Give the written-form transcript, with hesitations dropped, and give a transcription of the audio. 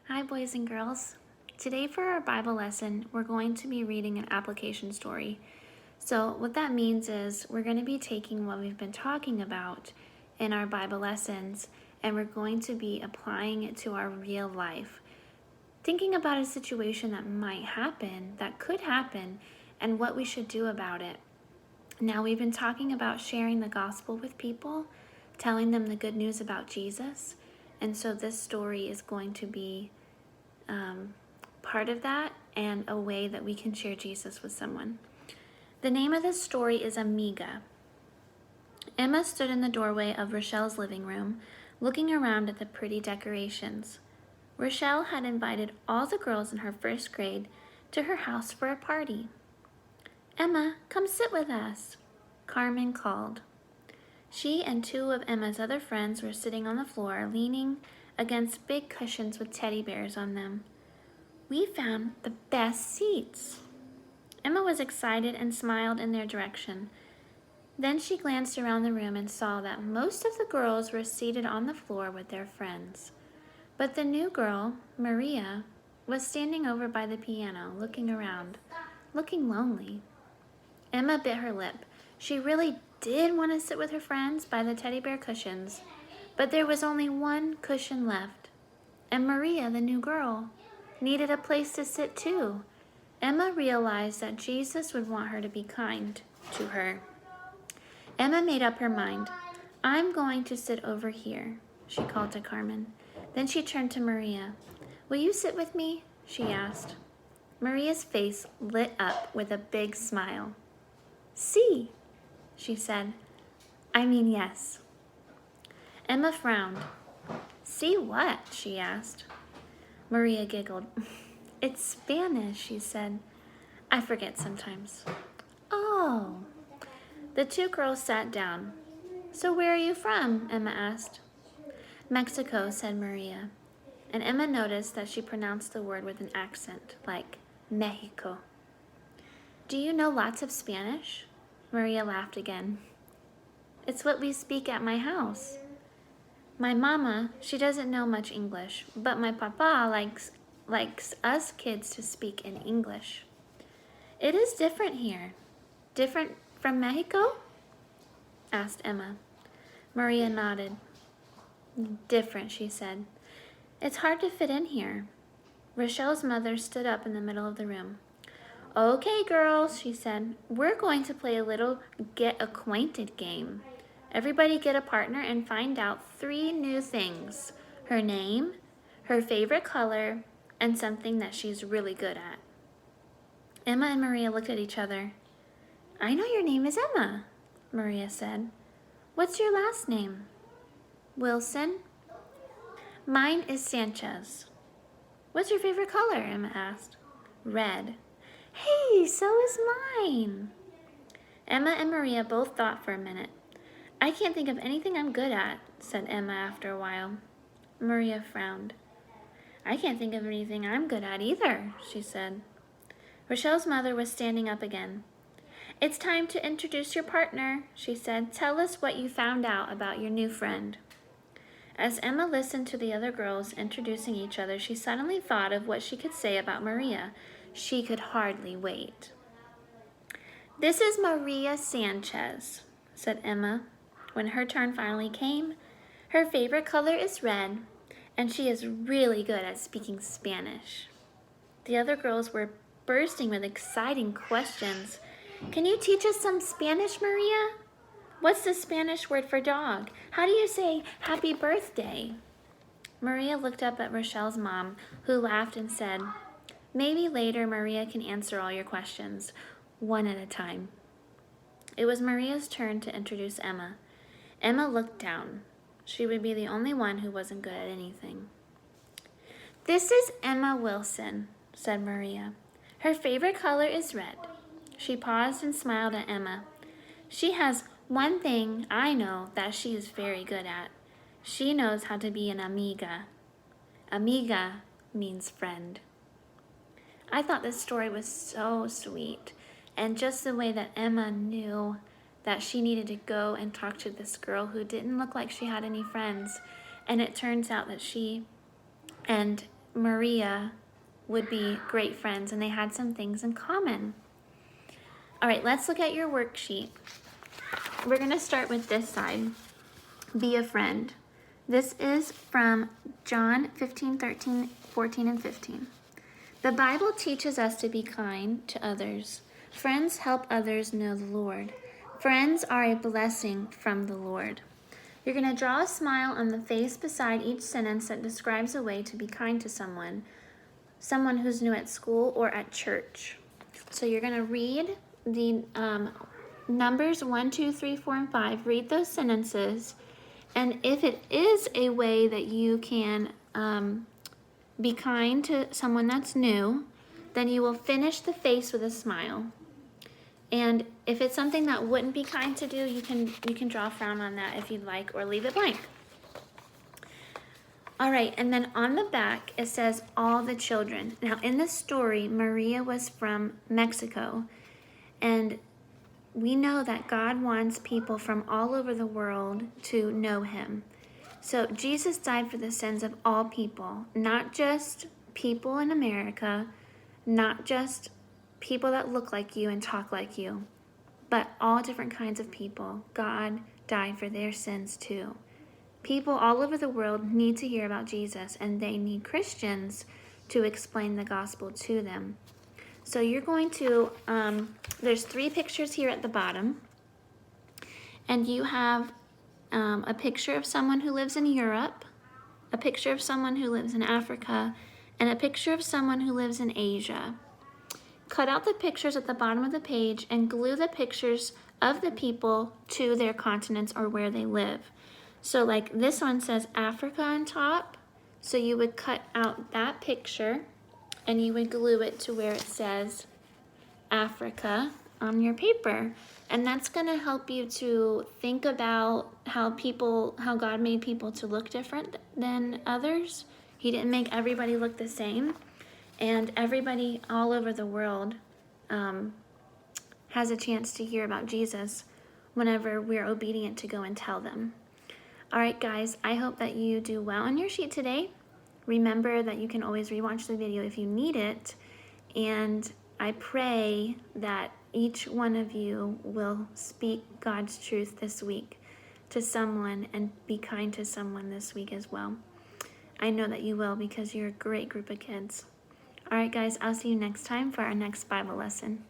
Hi, boys and girls. Today, for our Bible lesson, we're going to be reading an application story. So, what that means is we're going to be taking what we've been talking about in our Bible lessons and we're going to be applying it to our real life. Thinking about a situation that might happen, that could happen, and what we should do about it. Now, we've been talking about sharing the gospel with people, telling them the good news about Jesus, and so this story is going to be part of that and a way that we can share Jesus with someone. The name of this story is Amiga. Emma stood in the doorway of Rochelle's living room, looking around at the pretty decorations. Rochelle had invited all the girls in her first grade to her house for a party. "Emma, come sit with us," Carmen called. She and two of Emma's other friends were sitting on the floor, leaning against big cushions with teddy bears on them. "We found the best seats." Emma was excited and smiled in their direction. Then she glanced around the room and saw that most of the girls were seated on the floor with their friends. But the new girl, Maria, was standing over by the piano, looking around, looking lonely. Emma bit her lip. She really did want to sit with her friends by the teddy bear cushions, but there was only one cushion left. And Maria, the new girl, needed a place to sit too. Emma realized that Jesus would want her to be kind to her. Emma made up her mind. "I'm going to sit over here," she called to Carmen. Then she turned to Maria. "Will you sit with me?" she asked. Maria's face lit up with a big smile. "Sí," she said. "I mean yes." Emma frowned. "See what?" she asked. Maria giggled. "It's Spanish," she said. "I forget sometimes." "Oh." The two girls sat down. "So where are you from?" Emma asked. "Mexico," said Maria. And Emma noticed that she pronounced the word with an accent, like Mexico. "Do you know lots of Spanish?" Maria laughed again. "It's what we speak at my house. My mama, she doesn't know much English, but my papa likes us kids to speak in English." "It is different here." "Different from Mexico?" asked Emma. Maria nodded. "Different," she said. "It's hard to fit in here." Rochelle's mother stood up in the middle of the room. "Okay, girls," she said, "we're going to play a little get acquainted game. Everybody get a partner and find out 3 new things: her name, her favorite color, and something that she's really good at." Emma and Maria looked at each other. "I know your name is Emma," Maria said. "What's your last name?" "Wilson." "Mine is Sanchez." "What's your favorite color?" Emma asked. "Red." "Hey, so is mine." Emma and Maria both thought for a minute. "I can't think of anything I'm good at," said Emma after a while. Maria frowned. "I can't think of anything I'm good at either," she said. Rochelle's mother was standing up again. "It's time to introduce your partner," she said. "Tell us what you found out about your new friend." As Emma listened to the other girls introducing each other, she suddenly thought of what she could say about Maria. She could hardly wait. "This is Maria Sanchez," said Emma. When her turn finally came, "her favorite color is red, and she is really good at speaking Spanish." The other girls were bursting with exciting questions. "Can you teach us some Spanish, Maria? What's the Spanish word for dog? How do you say happy birthday?" Maria looked up at Rochelle's mom, who laughed and said, "Maybe later Maria can answer all your questions, one at a time." It was Maria's turn to introduce Emma. Emma looked down. She would be the only one who wasn't good at anything. "This is Emma Wilson," said Maria. "Her favorite color is red." She paused and smiled at Emma. "She has one thing I know that she is very good at. She knows how to be an amiga." Amiga means friend. I thought this story was so sweet, and just the way that Emma knew that she needed to go and talk to this girl who didn't look like she had any friends, and it turns out that she and Maria would be great friends, and they had some things in common. All right, let's look at your worksheet. We're going to start with this side. Be a friend. This is from John 15, 13, 14, and 15. The Bible teaches us to be kind to others. Friends help others know the Lord. Friends are a blessing from the Lord. You're going to draw a smile on the face beside each sentence that describes a way to be kind to someone who's new at school or at church. So you're going to read the numbers 1, 2, 3, 4, and 5. Read those sentences. And if it is a way that you can be kind to someone that's new, then you will finish the face with a smile. And if it's something that wouldn't be kind to do, you can draw a frown on that if you'd like, or leave it blank. All right, and then on the back, it says all the children. Now, in this story, Maria was from Mexico, and we know that God wants people from all over the world to know him. So Jesus died for the sins of all people, not just people in America, not just people that look like you and talk like you, but all different kinds of people. God died for their sins too. People all over the world need to hear about Jesus, and they need Christians to explain the gospel to them. So you're going to, there's 3 pictures here at the bottom, and you have a picture of someone who lives in Europe, a picture of someone who lives in Africa, and a picture of someone who lives in Asia. Cut out the pictures at the bottom of the page and glue the pictures of the people to their continents or where they live. So like this one says Africa on top, so you would cut out that picture and you would glue it to where it says Africa on your paper. And that's going to help you to think about how God made people to look different than others. He didn't make everybody look the same. And everybody all over the world has a chance to hear about Jesus whenever we're obedient to go and tell them. All right, guys, I hope that you do well on your sheet today. Remember that you can always rewatch the video if you need it. And I pray that each one of you will speak God's truth this week to someone and be kind to someone this week as well. I know that you will because you're a great group of kids. All right, guys, I'll see you next time for our next Bible lesson.